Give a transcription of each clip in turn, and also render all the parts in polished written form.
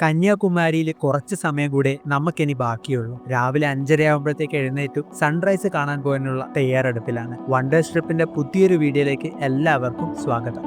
കന്യാകുമാരിയിൽ കുറച്ച് സമയം കൂടെ നമുക്കിനി ബാക്കിയുള്ളൂ. രാവിലെ 5:30 എഴുന്നേറ്റു സൺറൈസ് കാണാൻ പോകാനുള്ള തയ്യാറെടുപ്പിലാണ്. വണ്ടർ ട്രിപ്പിന്റെ പുതിയൊരു വീഡിയോയിലേക്ക് എല്ലാവർക്കും സ്വാഗതം.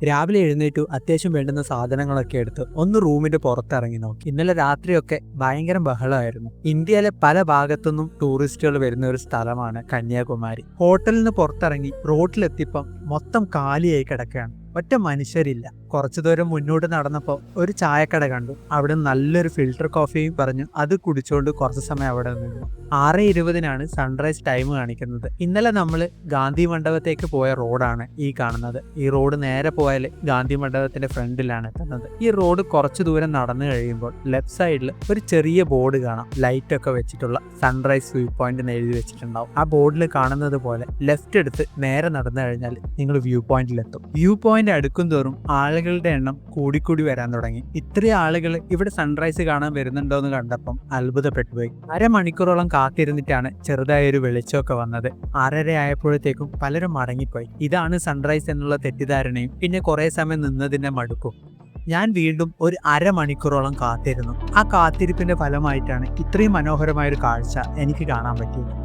രാവിലെ എഴുന്നേറ്റു അത്യാവശ്യം വേണ്ടുന്ന സാധനങ്ങളൊക്കെ എടുത്ത് ഒന്ന് റൂമിന്റെ പുറത്തിറങ്ങി നോക്കി. ഇന്നലെ രാത്രിയൊക്കെ ഭയങ്കര ബഹളമായിരുന്നു. ഇന്ത്യയിലെ പല ഭാഗത്തുനിന്നും ടൂറിസ്റ്റുകൾ വരുന്ന ഒരു സ്ഥലമാണ് കന്യാകുമാരി. ഹോട്ടലിൽ നിന്ന് പുറത്തിറങ്ങി റോഡിലെത്തിയപ്പം മൊത്തം കാലിയായി കിടക്കുകയാണ്. ഒറ്റ മനുഷ്യരില്ല. കുറച്ചു ദൂരം മുന്നോട്ട് നടന്നപ്പോൾ ഒരു ചായക്കട കണ്ടു. അവിടെ നല്ലൊരു ഫിൽട്ടർ കോഫിയും പറഞ്ഞു അത് കുടിച്ചുകൊണ്ട് കുറച്ച് സമയം അവിടെ നിന്നു. 6:20 സൺറൈസ് ടൈം കാണിക്കുന്നത്. ഇന്നലെ നമ്മൾ ഗാന്ധി മണ്ഡപത്തേക്ക് പോയ റോഡാണ് ഈ കാണുന്നത്. ഈ റോഡ് നേരെ പോയാൽ ഗാന്ധി മണ്ഡപത്തിന്റെ ഫ്രണ്ടിലാണ് എത്തുന്നത്. ഈ റോഡ് കുറച്ചു ദൂരം നടന്നു കഴിയുമ്പോൾ ലെഫ്റ്റ് സൈഡിൽ ഒരു ചെറിയ ബോർഡ് കാണാം. ലൈറ്റ് ഒക്കെ വെച്ചിട്ടുള്ള സൺറൈസ് വ്യൂ പോയിന്റ് എന്ന് എഴുതി വെച്ചിട്ടുണ്ടാവും. ആ ബോർഡിൽ കാണുന്നത് പോലെ ലെഫ്റ്റ് എടുത്ത് നേരെ നടന്നു കഴിഞ്ഞാൽ നിങ്ങൾ വ്യൂ പോയിന്റിലെത്തും. വ്യൂ പോയിന്റ് അടുക്കും തോറും ആളുകളുടെ എണ്ണം കൂടിക്കൂടി വരാൻ തുടങ്ങി. ഇത്രയും ആളുകൾ ഇവിടെ സൺറൈസ് കാണാൻ വരുന്നുണ്ടോ എന്ന് കണ്ടപ്പം അത്ഭുതപ്പെട്ടുപോയി. അരമണിക്കൂറോളം കാത്തിരുന്നിട്ടാണ് ചെറുതായൊരു വെളിച്ചമൊക്കെ വന്നത്. 6:30 ആയപ്പോഴത്തേക്കും പലരും മടങ്ങിപ്പോയി. ഇതാണ് സൺറൈസ് എന്നുള്ള തെറ്റിദ്ധാരണയും പിന്നെ കുറെ സമയം നിന്നതിന്റെ മടുക്കും. ഞാൻ വീണ്ടും ഒരു അരമണിക്കൂറോളം കാത്തിരുന്നു. ആ കാത്തിരിപ്പിന്റെ ഫലമായിട്ടാണ് ഇത്രയും മനോഹരമായൊരു കാഴ്ച എനിക്ക് കാണാൻ പറ്റിയത്.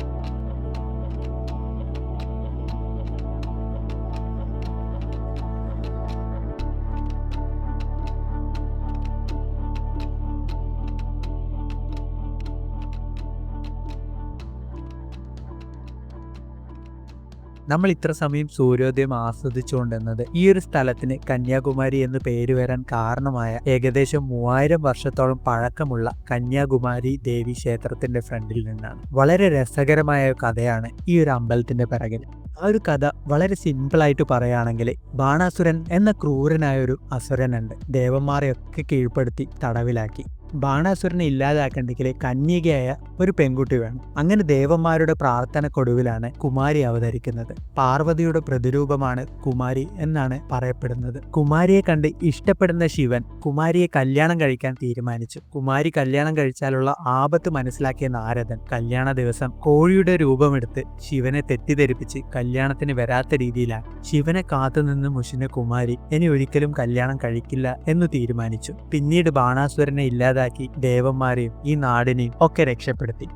നമ്മൾ ഇത്ര സമയം സൂര്യോദയം ആസ്വദിച്ചുകൊണ്ടിരുന്നത് ഈ ഒരു സ്ഥലത്തിന് കന്യാകുമാരി എന്ന് പേര് വരാൻ കാരണമായ ഏകദേശം 3000 വർഷത്തോളം പഴക്കമുള്ള കന്യാകുമാരി ദേവി ക്ഷേത്രത്തിന്റെ ഫ്രണ്ടിൽ നിന്നാണ്. വളരെ രസകരമായ ഒരു കഥയാണ് ഈ ഒരു അമ്പലത്തിന്റെ പിറകിൽ. ആ ഒരു കഥ വളരെ സിമ്പിളായിട്ട് പറയുകയാണെങ്കിൽ, ബാണാസുരൻ എന്ന ക്രൂരനായ ഒരു അസുരനുണ്ട്. ദേവന്മാരെയൊക്കെ കീഴ്പ്പെടുത്തി തടവിലാക്കി. ബാണാസുരനെ ഇല്ലാതാക്കണ്ടെങ്കിൽ കന്യകയായ ഒരു പെൺകുട്ടി വേണം. അങ്ങനെ ദേവന്മാരുടെ പ്രാർത്ഥനക്കൊടുവിലാണ് കുമാരി അവതരിക്കുന്നത്. പാർവതിയുടെ പ്രതിരൂപമാണ് കുമാരി എന്നാണ് പറയപ്പെടുന്നത്. കുമാരിയെ കണ്ട് ഇഷ്ടപ്പെടുന്ന ശിവൻ കുമാരിയെ കല്യാണം കഴിക്കാൻ തീരുമാനിച്ചു. കുമാരി കല്യാണം കഴിച്ചാലുള്ള ആപത്ത് മനസ്സിലാക്കിയ നാരദൻ കല്യാണ ദിവസം കോഴിയുടെ രൂപമെടുത്ത് ശിവനെ തെറ്റിദ്ധരിപ്പിച്ച് കല്യാണത്തിന് വരാത്ത രീതിയിലാണ്. ശിവനെ കാത്തുനിന്ന് മുഷിന കുമാരി ഇനി ഒരിക്കലും കല്യാണം കഴിക്കില്ല എന്ന് തീരുമാനിച്ചു. പിന്നീട് ബാണാസുരനെ ഇല്ലാതാക്കി ദേവന്മാരെയും ഈ നാടിനെയും ഒക്കെ രക്ഷപ്പെടുത്തി.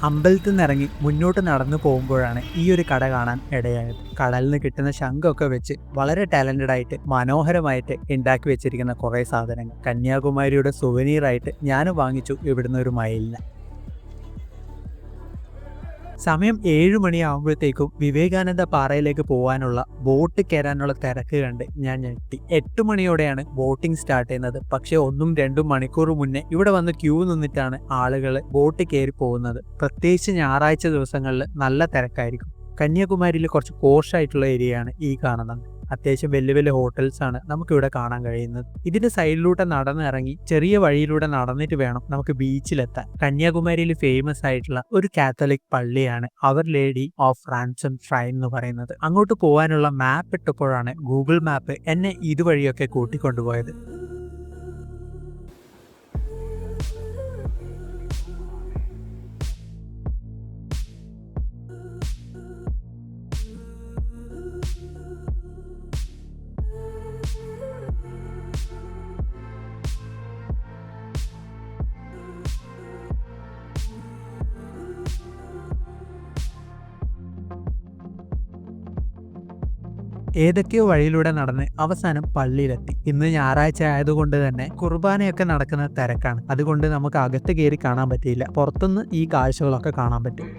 അമ്പലത്തിൽ നിന്നിറങ്ങി മുന്നോട്ട് നടന്നു പോകുമ്പോഴാണ് ഈ ഒരു കട കാണാൻ ഇടയായത്. കടലിൽ നിന്ന് കിട്ടുന്ന ശംഖൊക്കെ വെച്ച് വളരെ ടാലന്റഡ് ആയിട്ട് മനോഹരമായിട്ട് ഉണ്ടാക്കി വെച്ചിരിക്കുന്ന കുറേ സാധനങ്ങൾ. കന്യാകുമാരിയുടെ സുവനീറായിട്ട് ഞാനും വാങ്ങിച്ചു ഇവിടുന്ന് ഒരു മയിലിന്. സമയം 7 മണിയാകുമ്പോഴത്തേക്കും വിവേകാനന്ദ പാറയിലേക്ക് പോകാനുള്ള ബോട്ട് കയറാനുള്ള തിരക്ക് കണ്ട് ഞാൻ ഞെട്ടി. 8 മണിയോടെയാണ് ബോട്ടിംഗ് സ്റ്റാർട്ട് ചെയ്യുന്നത്. പക്ഷെ 1-2 മണിക്കൂർ മുന്നേ ഇവിടെ വന്ന് ക്യൂ നിന്നിട്ടാണ് ആളുകൾ ബോട്ട് കയറി പോകുന്നത്. പ്രത്യേകിച്ച് ഞായറാഴ്ച ദിവസങ്ങളിൽ നല്ല തിരക്കായിരിക്കും. കന്യാകുമാരിയിൽ കുറച്ച് പോഷായിട്ടുള്ള ഏരിയയാണ് ഈ കാണുന്നത്. അത്യാവശ്യം വലിയ വലിയ ഹോട്ടൽസ് ആണ് നമുക്കിവിടെ കാണാൻ കഴിയുന്നത്. ഇതിന്റെ സൈഡിലൂടെ നടന്നിറങ്ങി ചെറിയ വഴിയിലൂടെ നടന്നിട്ട് വേണം നമുക്ക് ബീച്ചിലെത്താൻ. കന്യാകുമാരിയിൽ ഫേമസ് ആയിട്ടുള്ള ഒരു കാത്തലിക് പള്ളിയാണ് അവർ ലേഡി ഓഫ് റാൻസം ഷ്രൈൻ എന്ന് പറയുന്നത്. അങ്ങോട്ട് പോകാനുള്ള മാപ്പ് ഇട്ടപ്പോഴാണ് ഗൂഗിൾ മാപ്പ് എന്നെ ഇതുവഴിയൊക്കെ കൂട്ടിക്കൊണ്ടുപോയത്. ഏതൊക്കെയോ വഴിയിലൂടെ നടന്ന് അവസാനം പള്ളിയിലെത്തി. ഇന്ന് ഞായറാഴ്ച ആയതുകൊണ്ട് തന്നെ കുർബാനയൊക്കെ നടക്കുന്ന തിരക്കാണ്. അതുകൊണ്ട് നമുക്ക് അകത്ത് കയറി കാണാൻ പറ്റിയില്ല. പുറത്തുനിന്ന് ഈ കാഴ്ചകളൊക്കെ കാണാൻ പറ്റും.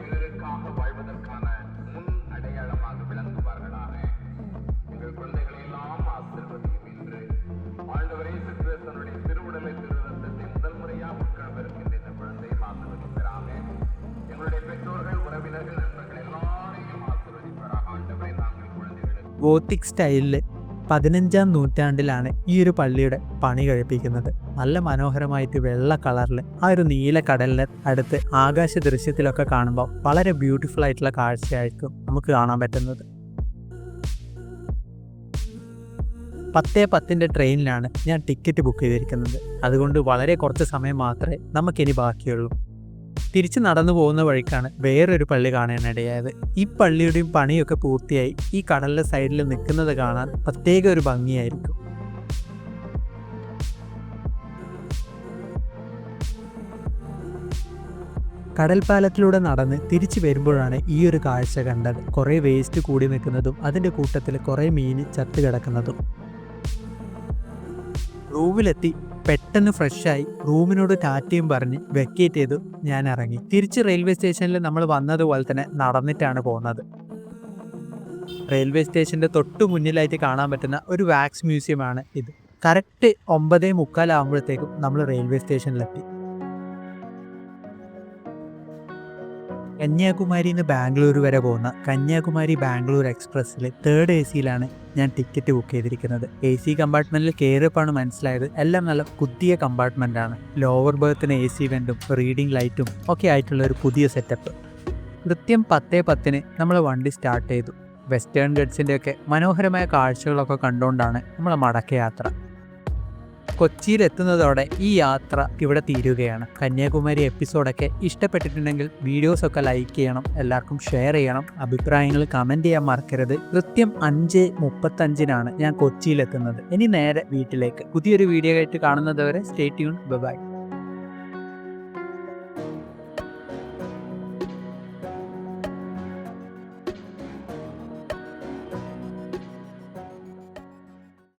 ഗോത്തിക് സ്റ്റൈലിൽ 15-ാം നൂറ്റാണ്ടിലാണ് ഈ ഒരു പള്ളിയുടെ പണി കഴിപ്പിക്കുന്നത്. നല്ല മനോഹരമായിട്ട് വെള്ള കളറിൽ ആ ഒരു നീല കടലിന് അടുത്ത് ആകാശ ദൃശ്യത്തിലൊക്കെ കാണുമ്പോൾ വളരെ ബ്യൂട്ടിഫുൾ ആയിട്ടുള്ള കാഴ്ചയായിരിക്കും നമുക്ക് കാണാൻ പറ്റുന്നത്. 10:10 ട്രെയിനിലാണ് ഞാൻ ടിക്കറ്റ് ബുക്ക് ചെയ്തിരിക്കുന്നത്. അതുകൊണ്ട് വളരെ കുറച്ച് സമയം മാത്രമേ നമുക്കിനി ബാക്കിയുള്ളൂ. തിരിച്ച് നടന്നു പോകുന്ന വഴിക്കാണ് വേറൊരു പള്ളി കാണാനിടയായത്. ഈ പള്ളിയുടെയും പണിയൊക്കെ പൂർത്തിയായി ഈ കടലിന്റെ സൈഡിൽ നിൽക്കുന്നത് കാണാൻ പ്രത്യേക ഒരു ഭംഗിയായിരിക്കും. കടൽപ്പാലത്തിലൂടെ നടന്ന് തിരിച്ചു വരുമ്പോഴാണ് ഈ ഒരു കാഴ്ച കണ്ടത്. കുറേ വേസ്റ്റ് കൂടി നിൽക്കുന്നതും അതിൻ്റെ കൂട്ടത്തിൽ കുറേ മീൻ ചത്ത് കിടക്കുന്നതും. റൂമിലെത്തി പെട്ടെന്ന് ഫ്രഷായി റൂമിനോട് ടാറ്റയും പറഞ്ഞ് വെക്കേറ്റ് ചെയ്തു ഞാൻ ഇറങ്ങി. തിരിച്ച് റെയിൽവേ സ്റ്റേഷനിൽ നമ്മൾ വന്നതുപോലെ തന്നെ നടന്നിട്ടാണ് പോകുന്നത്. റെയിൽവേ സ്റ്റേഷൻ്റെ തൊട്ടു മുന്നിലായിട്ട് കാണാൻ പറ്റുന്ന ഒരു വാക്സ് മ്യൂസിയമാണ് ഇത്. കറക്റ്റ് 9:45 ആകുമ്പോഴത്തേക്കും നമ്മൾ റെയിൽവേ സ്റ്റേഷനിലെത്തി. കന്യാകുമാരിയിൽ നിന്ന് ബാംഗ്ലൂർ വരെ പോകുന്ന കന്യാകുമാരി ബാംഗ്ലൂർ എക്സ്പ്രസ്സിൽ 3rd AC-യിലാണ് ഞാൻ ടിക്കറ്റ് ബുക്ക് ചെയ്തിരിക്കുന്നത്. AC കമ്പാർട്ട്മെൻറ്റിൽ കയറിയപ്പോഴാണ് മനസ്സിലായത് എല്ലാം നല്ല പുതിയ കമ്പാർട്ട്മെൻറ്റാണ്. ലോവർ ബർത്തിന് AC വെൻറ്റും റീഡിംഗ് ലൈറ്റും ഒക്കെ ആയിട്ടുള്ള ഒരു പുതിയ സെറ്റപ്പ്. കൃത്യം 10:10 നമ്മൾ വണ്ടി സ്റ്റാർട്ട് ചെയ്തു. വെസ്റ്റേൺ ഗഡ്സിൻ്റെയൊക്കെ മനോഹരമായ കാഴ്ചകളൊക്കെ കണ്ടുകൊണ്ടാണ് നമ്മളെ മടക്കയാത്ര. കൊച്ചിയിലെത്തുന്നതോടെ ഈ യാത്ര ഇവിടെ തീരുകയാണ്. കന്യാകുമാരി എപ്പിസോഡൊക്കെ ഇഷ്ടപ്പെട്ടിട്ടുണ്ടെങ്കിൽ വീഡിയോസൊക്കെ ലൈക്ക് ചെയ്യണം, എല്ലാവർക്കും ഷെയർ ചെയ്യണം, അഭിപ്രായങ്ങൾ കമൻറ്റ് ചെയ്യാൻ മറക്കരുത്. കൃത്യം 5:35 ഞാൻ കൊച്ചിയിലെത്തുന്നത്. ഇനി നേരെ വീട്ടിലേക്ക്. പുതിയൊരു വീഡിയോ ആയിട്ട് കാണുന്നത് വരെ സ്റ്റേ ട്യൂൺ. ബൈ.